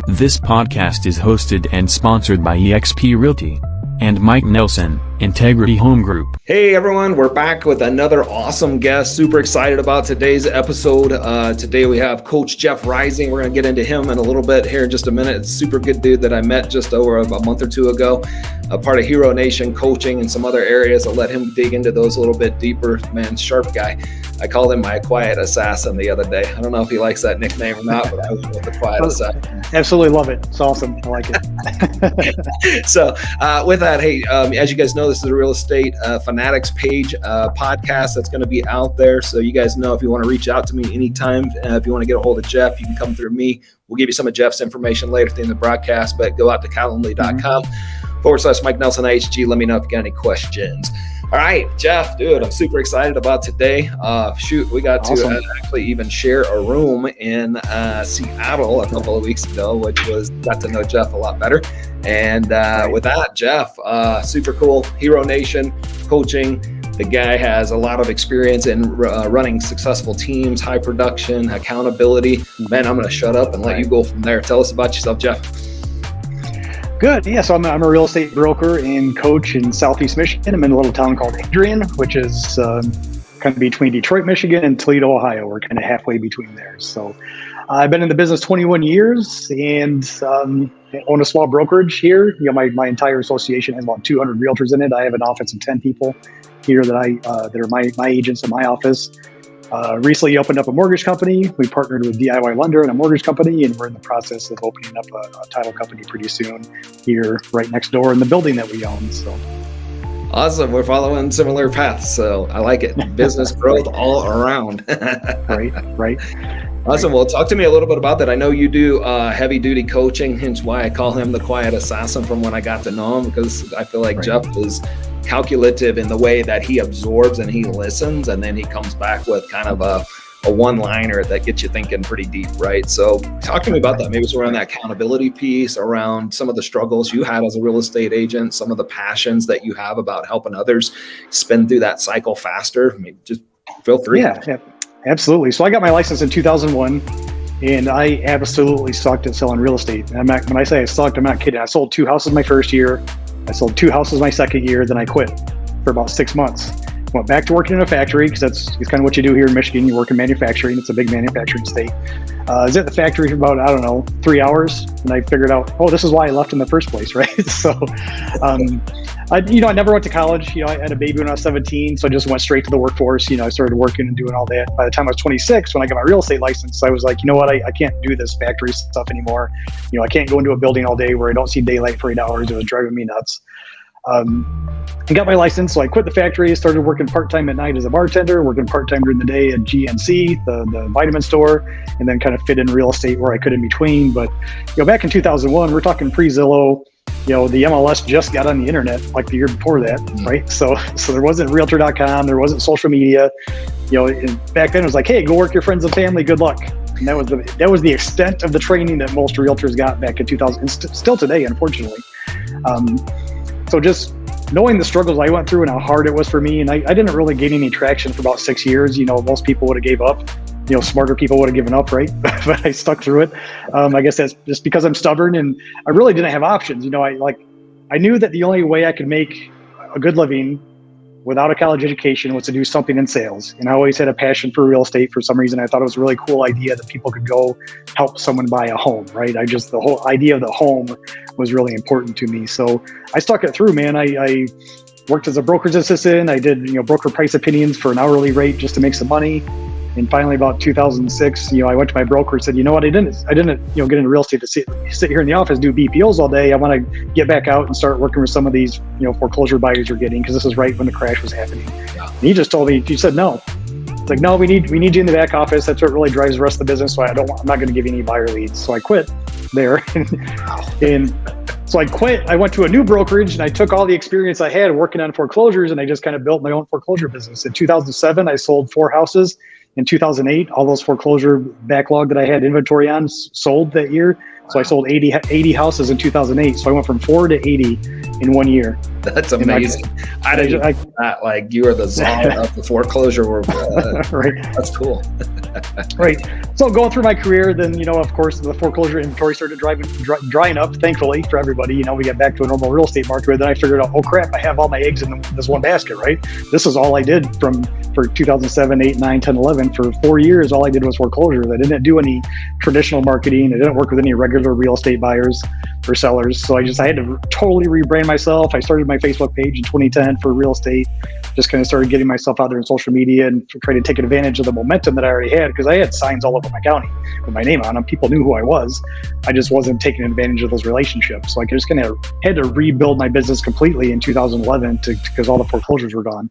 This podcast is hosted and sponsored by eXp Realty and Mike Nelson, Integrity Home Group. Hey everyone, we're back with another awesome guest. Super excited about today's episode. Today we have Coach Jeff Rising. We're going to get into him in a little bit here in just a minute. It's a super good dude that I met just over a month or two ago, a part of Hero Nation coaching and some other areas. I'll let him dig into those a little bit deeper. Man, sharp guy. I called him my quiet assassin the other day. I don't know if he likes that nickname or not, but I was with the quiet assassin. Absolutely love it. It's awesome. I like it. So with that, hey, as you guys know, this is a Real Estate Fanatics page podcast that's going to be out there. So you guys know if you want to reach out to me anytime, if you want to get a hold of Jeff, you can come through me. We'll give you some of Jeff's information later at the end of the broadcast, but go out to calendly.com/Mike Nelson IHG. Let me know if you got any questions. All right, Jeff, dude, I'm super excited about today. We got to actually even share a room in Seattle a couple of weeks ago, which got to know Jeff a lot better. And with that, Jeff, super cool, Hero Nation coaching. The guy has a lot of experience in running successful teams, high production, accountability. Man, I'm going to shut up and let you go from there. Tell us about yourself, Jeff. Good. Yeah, so I'm a real estate broker and coach in Southeast Michigan. I'm in a little town called Adrian, which is kind of between Detroit, Michigan and Toledo, Ohio. We're kind of halfway between there. So I've been in the business 21 years and own a small brokerage here. You know, my entire association has about 200 realtors in it. I have an office of 10 people here that are my agents in my office. Recently opened up a mortgage company. We partnered with DIY Lender and a mortgage company, and we're in the process of opening up a title company pretty soon here right next door in the building that we own. So awesome. We're following similar paths. So I like it. Business growth all around. Right. Awesome. Well, talk to me a little bit about that. I know you do heavy duty coaching, hence why I call him the quiet assassin from when I got to know him, because I feel like Jeff is calculative in the way that he absorbs and he listens, and then he comes back with kind of a one-liner that gets you thinking pretty deep, right? So talk to me about that. Maybe it's around that accountability piece, around some of the struggles you had as a real estate agent, some of the passions that you have about helping others spin through that cycle faster. I mean, just feel free. Yeah, absolutely. So I got my license in 2001, and I absolutely sucked at selling real estate. And when I say I sucked, I'm not kidding. I sold 2 houses my first year. I sold 2 houses my second year, then I quit for about 6 months. Went back to working in a factory, because it's kind of what you do here in Michigan. You work in manufacturing. It's a big manufacturing state. I was at the factory for about, 3 hours, and I figured out, this is why I left in the first place, right? So, I never went to college. I had a baby when I was 17, so I just went straight to the workforce. I started working and doing all that. By the time I was 26, when I got my real estate license, I was like, you know what? I can't do this factory stuff anymore. I can't go into a building all day where I don't see daylight for 8 hours. It was driving me nuts. I got my license, so I quit the factory, started working part-time at night as a bartender, working part-time during the day at GNC, the vitamin store, and then kind of fit in real estate where I could in between. But, back in 2001, we're talking pre-Zillow, the MLS just got on the internet like the year before that, right? So there wasn't Realtor.com, there wasn't social media, and back then it was like, hey, go work your friends and family, good luck. And that was the extent of the training that most realtors got back in 2000, and still today, unfortunately. So just knowing the struggles I went through and how hard it was for me, and I didn't really gain any traction for about 6 years. Most people would have gave up. Smarter people would have given up, right? But I stuck through it. I guess that's just because I'm stubborn, and I really didn't have options. I knew that the only way I could make a good living without a college education was to do something in sales. And I always had a passion for real estate. For some reason, I thought it was a really cool idea that people could go help someone buy a home, right? The whole idea of the home was really important to me. So I stuck it through, man. I worked as a broker's assistant. I did, broker price opinions for an hourly rate just to make some money. And finally, about 2006, I went to my broker and said, you know what, I didn't, get into real estate to sit here in the office, do BPOs all day. I want to get back out and start working with some of these, foreclosure buyers you're getting, because this is right when the crash was happening. Yeah. And he just told me, he said, no. It's like, no, we need you in the back office. That's what really drives the rest of the business. So I'm not going to give you any buyer leads. So I quit there. And so I quit. I went to a new brokerage, and I took all the experience I had working on foreclosures, and I just kind of built my own foreclosure business. In 2007, I sold 4 houses in 2008, all those foreclosure backlog that I had inventory on sold that year. So I sold 80 houses in 2008. So I went from 4 to 80 in 1 year. That's amazing. I didn't know that. Like, you are the czar of the foreclosure world. Right. That's cool. Right. So going through my career, then, of course, the foreclosure inventory started drying up, thankfully, for everybody. We got back to a normal real estate market. Then I figured out, oh, crap, I have all my eggs in this one basket, right? This is all I did for 2007, 8, 9, 10, 11. For 4 years, all I did was foreclosures. I didn't do any traditional marketing. I didn't work with any regular real estate buyers or sellers. So I had to totally rebrand myself. I started my Facebook page in 2010 for real estate. Just kind of started getting myself out there in social media and trying to take advantage of the momentum that I already had, because I had signs all over my county with my name on them. People knew who I was. I just wasn't taking advantage of those relationships. So I just kind of had to rebuild my business completely in 2011 because all the foreclosures were gone.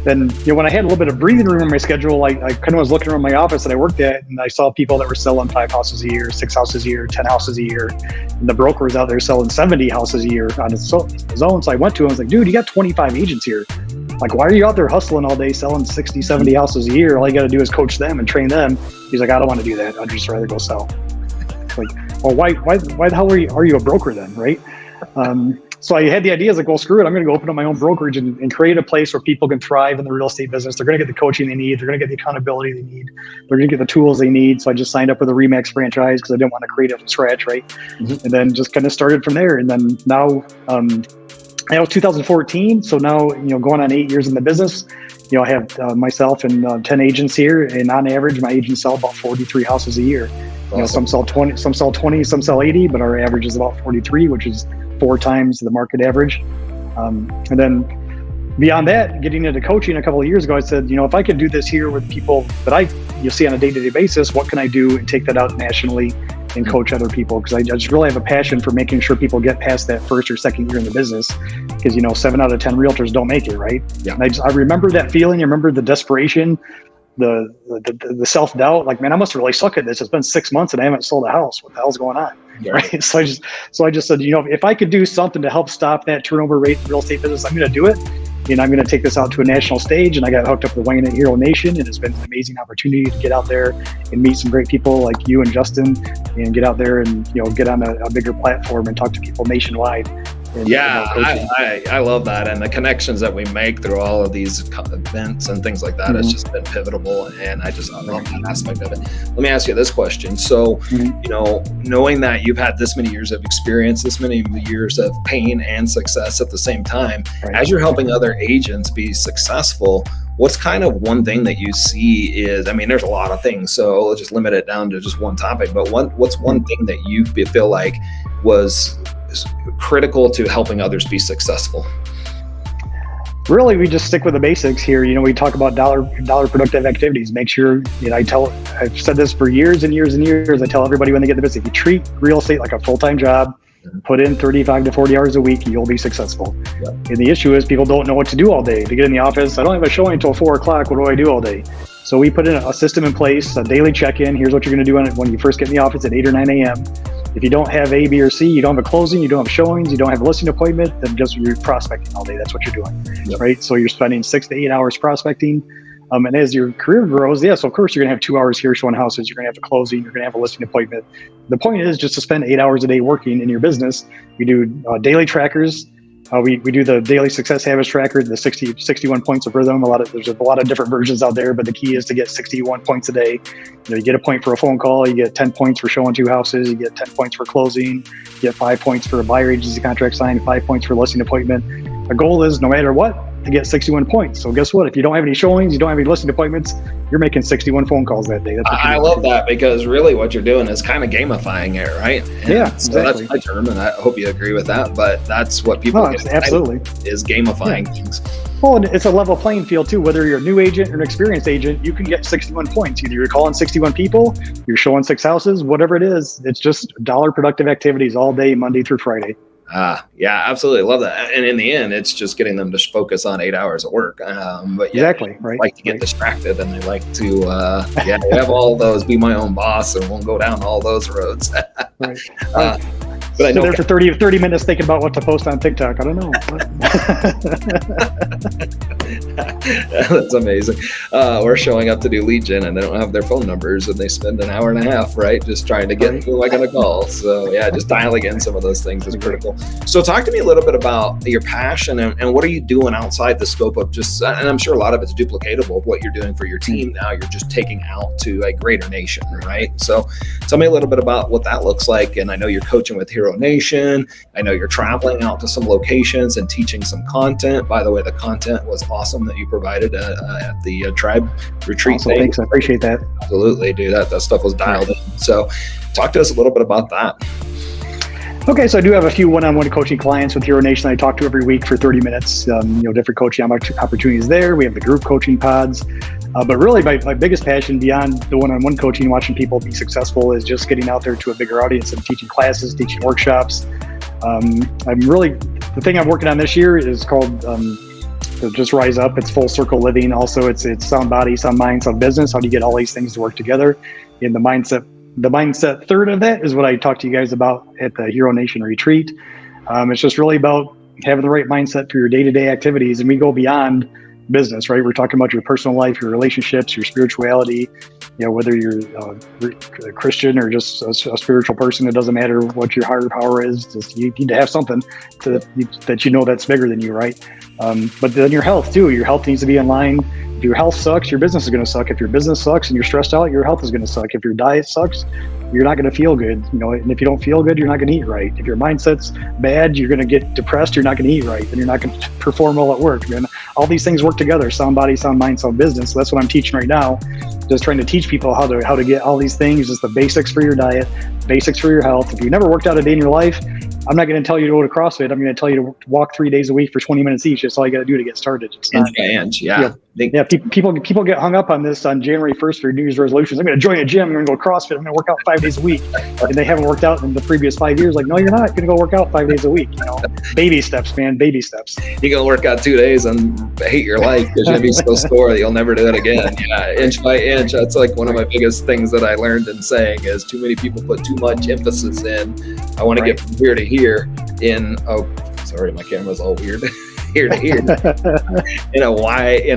Then, when I had a little bit of breathing room in my schedule, I kind of was looking around my office that I worked at, and I saw people that were selling 5 houses a year, 6 houses a year, 10 houses a year. And the broker was out there selling 70 houses a year on his own. So I went to him, I was like, dude, you got 25 agents here. Like, why are you out there hustling all day selling 60, 70 houses a year? All you got to do is coach them and train them. He's like, I don't want to do that. I'd just rather go sell. It's like, well, why the hell are you a broker then, right? So I had the idea, like, well, screw it. I'm going to go open up my own brokerage and create a place where people can thrive in the real estate business. They're going to get the coaching they need. They're going to get the accountability they need. They're going to get the tools they need. So I just signed up with a RE/MAX franchise because I didn't want to create it from scratch, right? Mm-hmm. And then just kind of started from there. And then now, that was 2014. So now, going on 8 years in the business, I have myself and 10 agents here. And on average, my agents sell about 43 houses a year. Awesome. Some sell 20, some sell 80, but our average is about 43, which is 4 times the market average. And then beyond that, getting into coaching a couple of years ago, I said, if I could do this here with people that you see on a day-to-day basis, what can I do and take that out nationally and coach other people? Because I just really have a passion for making sure people get past that first or second year in the business. Because 7 out of 10 realtors don't make it, right? Yeah. And I remember that feeling. I remember the desperation, the self-doubt. Like, man, I must really suck at this. It's been 6 months and I haven't sold a house. What the hell's going on? Yeah. Right. So I just said, if I could do something to help stop that turnover rate in real estate business, I'm going to do it. I'm going to take this out to a national stage. And I got hooked up with Wayne at Hero Nation, and it's been an amazing opportunity to get out there and meet some great people like you and Justin, and get out there and get on a bigger platform and talk to people nationwide. Yeah, I love that, and the connections that we make through all of these events and things like that has just been pivotal, and I love that aspect of it. Let me ask you this question. So, knowing that you've had this many years of experience, this many years of pain and success at the same time, as you're helping other agents be successful, what's kind of one thing that you see is, there's a lot of things, so let's just limit it down to just one topic, but what's one thing that you feel like was critical to helping others be successful? Really, we just stick with the basics here. We talk about dollar productive activities. Make sure, I've said this for years and years and years. I tell everybody when they get the business, if you treat real estate like a full-time job, put in 35 to 40 hours a week, you'll be successful. Yep. And the issue is people don't know what to do all day. They get in the office, I don't have a showing until 4 o'clock. What do I do all day? So we put in a system in place, a daily check-in. Here's what you're going to do when you first get in the office at 8 or 9 a.m. If you don't have A, B, or C, you don't have a closing, you don't have showings, you don't have a listing appointment, then just you're prospecting all day. That's what you're doing, right? So you're spending 6 to 8 hours prospecting. And as your career grows, so of course you're going to have 2 hours here showing houses. You're going to have a closing. You're going to have a listing appointment. The point is just to spend 8 hours a day working in your business. We do daily trackers. We do the daily success habits tracker, the 61 points of rhythm. There's a lot of different versions out there, but the key is to get 61 points a day. You get a point for a phone call, you get 10 points for showing 2 houses, you get 10 points for closing, you get 5 points for a buyer agency contract signed, 5 points for listing appointment. The goal is, no matter what, to get 61 points. So guess what? If you don't have any showings, you don't have any listing appointments, you're making 61 phone calls that day. That's what I love that, because really what you're doing is kind of gamifying it, right? And exactly. So that's my term, and I hope you agree with that, but that's what people get absolutely is gamifying things. Well, and it's a level playing field too. Whether you're a new agent or an experienced agent, you can get 61 points. Either you're calling 61 people, you're showing 6 houses, whatever it is. It's just dollar productive activities all day, Monday through Friday. Yeah, absolutely. Love that. And in the end, it's just getting them to focus on 8 hours of work. But yeah, exactly, right. Like to get distracted, and they like to, have all those, be my own boss, and won't go down all those roads. Right. But I know there for 30 minutes thinking about what to post on TikTok. I don't know. That's amazing. Or showing up to do lead gen and they don't have their phone numbers and they spend an hour and a half, right? Just trying to get who am I going to call. So yeah, just dialing in some of those things is critical. So talk to me a little bit about your passion and what are you doing outside the scope of just, and I'm sure a lot of it's duplicatable of what you're doing for your team. Now you're just taking out to a greater nation, right? So tell me a little bit about what that looks like. And I know you're coaching with Hero Nation. I know you're traveling out to some locations and teaching some content. By the way, the content was awesome that you provided at the tribe retreat. Awesome, thanks. I appreciate that. Absolutely, dude. That stuff was dialed in. So talk to us a little bit about that. Okay, so I do have a few one-on-one coaching clients with Hero Nation I talk to every week for 30 minutes. Different coaching opportunities there. We have the group coaching pods. But really, my biggest passion beyond the one-on-one coaching, watching people be successful, is just getting out there to a bigger audience and teaching classes, teaching workshops. The thing I'm working on this year is called Just Rise Up. It's full circle living. Also, it's sound body, sound mind, sound business. How do you get all these things to work together? In the mindset third of that is what I talked to you guys about at the Hero Nation retreat. It's just really about having the right mindset for your day-to-day activities. And we go beyond business, right? We're talking about your personal life, your relationships, your spirituality, whether you're a Christian or just a spiritual person, it doesn't matter what your higher power is. Just you need to have something that that's bigger than you, right? But then your health too. Your health needs to be in line. If your health sucks, your business is going to suck. If your business sucks and you're stressed out, your health is going to suck. If your diet sucks, you're not going to feel good, and if you don't feel good, you're not going to eat right. If your mindset's bad, you're going to get depressed, you're not going to eat right, and you're not going to perform well at work. And all these things work together: sound body, sound mind, sound business. So that's what I'm teaching right now. Just trying to teach people how to get all these things, just the basics for your diet, basics for your health. If you've never worked out a day in your life, I'm not going to tell you to go to CrossFit. I'm going to tell you to walk 3 days a week for 20 minutes each. That's all you got to do to get started. It's not, inch by inch, yeah. People get hung up on this on January 1st for New Year's resolutions. I'm going to join a gym. I'm going to go CrossFit. I'm going to work out 5 days a week. And they haven't worked out in the previous 5 years. Like, no, you're not going to go work out 5 days a week. Baby steps, man. Baby steps. You're going to work out 2 days and hate your life because you'll be so sore that you'll never do it again. Yeah, inch by inch. That's like one of my biggest things that I learned in saying is too many people put too much emphasis in. I want to get from here to here sorry, my camera's all weird. Here to here in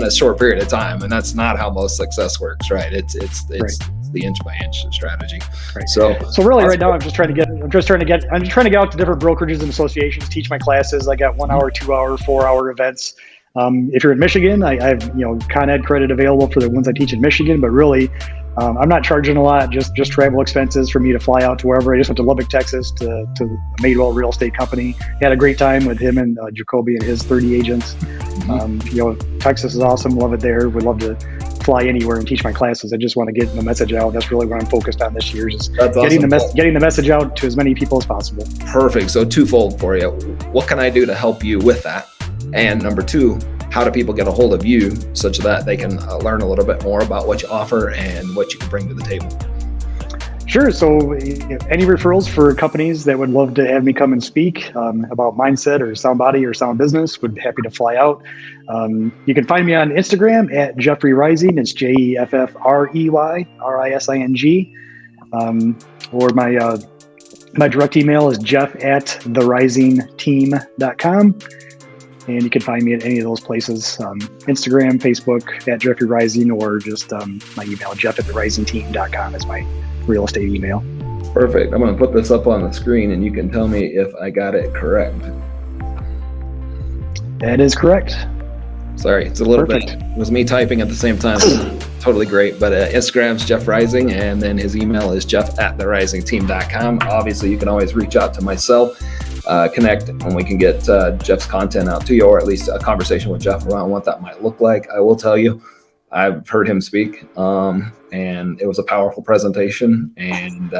a short period of time, and that's not how most success works, right? It's the inch by inch strategy. Right. So really, right now, I'm just trying to get out to different brokerages and associations, teach my classes. I got 1 hour, 2 hour, 4 hour events. If you're in Michigan, I have Con Ed credit available for the ones I teach in Michigan, but really. I'm not charging a lot, just travel expenses for me to fly out to wherever. I just went to Lubbock, Texas to Madewell Real Estate Company. Had a great time with him and Jacoby and his 30 agents. Texas is awesome. Love it there. Would love to fly anywhere and teach my classes. I just want to get the message out. That's really what I'm focused on this year is getting the message out to as many people as possible. Perfect. So twofold for you. What can I do to help you with that? And number two, how do people get a hold of you such that they can learn a little bit more about what you offer and what you can bring to the table? Sure. So any referrals for companies that would love to have me come and speak about mindset or sound body or sound business, would be happy to fly out. You can find me on Instagram at Jeffrey Rising. It's JEFFREY RISING. Or my direct email is jeff@therisingteam.com. And you can find me at any of those places, Instagram, Facebook, at Jeffrey Rising, or just my email, jeff@therisingteam.com is my real estate email. Perfect. I'm going to put this up on the screen and you can tell me if I got it correct. That is correct. Sorry, it's a little bit, it was me typing at the same time. Totally great. But Instagram's Jeff Rising, and then his email is jeff@therisingteam.com. Obviously, you can always reach out to myself. Connect and we can get Jeff's content out to you, or at least a conversation with Jeff around what that might look like. I will tell you, I've heard him speak and it was a powerful presentation, and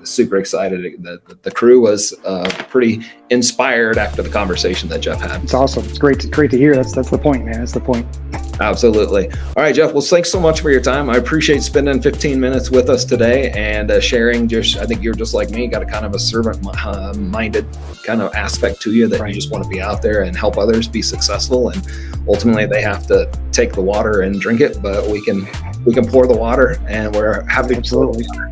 super excited. The crew was pretty inspired after the conversation that Jeff had. It's awesome. It's great to hear. That's the point, man. That's the point. Absolutely. All right, Jeff. Well, thanks so much for your time. I appreciate spending 15 minutes with us today and sharing. I think you're just like me, got a kind of a servant-minded kind of aspect to you that You just want to be out there and help others be successful. And ultimately, they have to take the water and drink it, but we can we can pour the water, and we're happy to pour the water.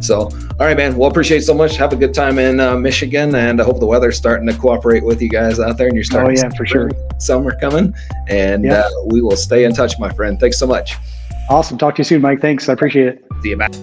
So, all right, man. Well, appreciate it so much. Have a good time in Michigan, and I hope the weather's starting to cooperate with you guys out there, and you're starting. Oh yeah, for sure. Summer coming, and we will stay in touch, my friend. Thanks so much. Awesome. Talk to you soon, Mike. Thanks. I appreciate it. See you back.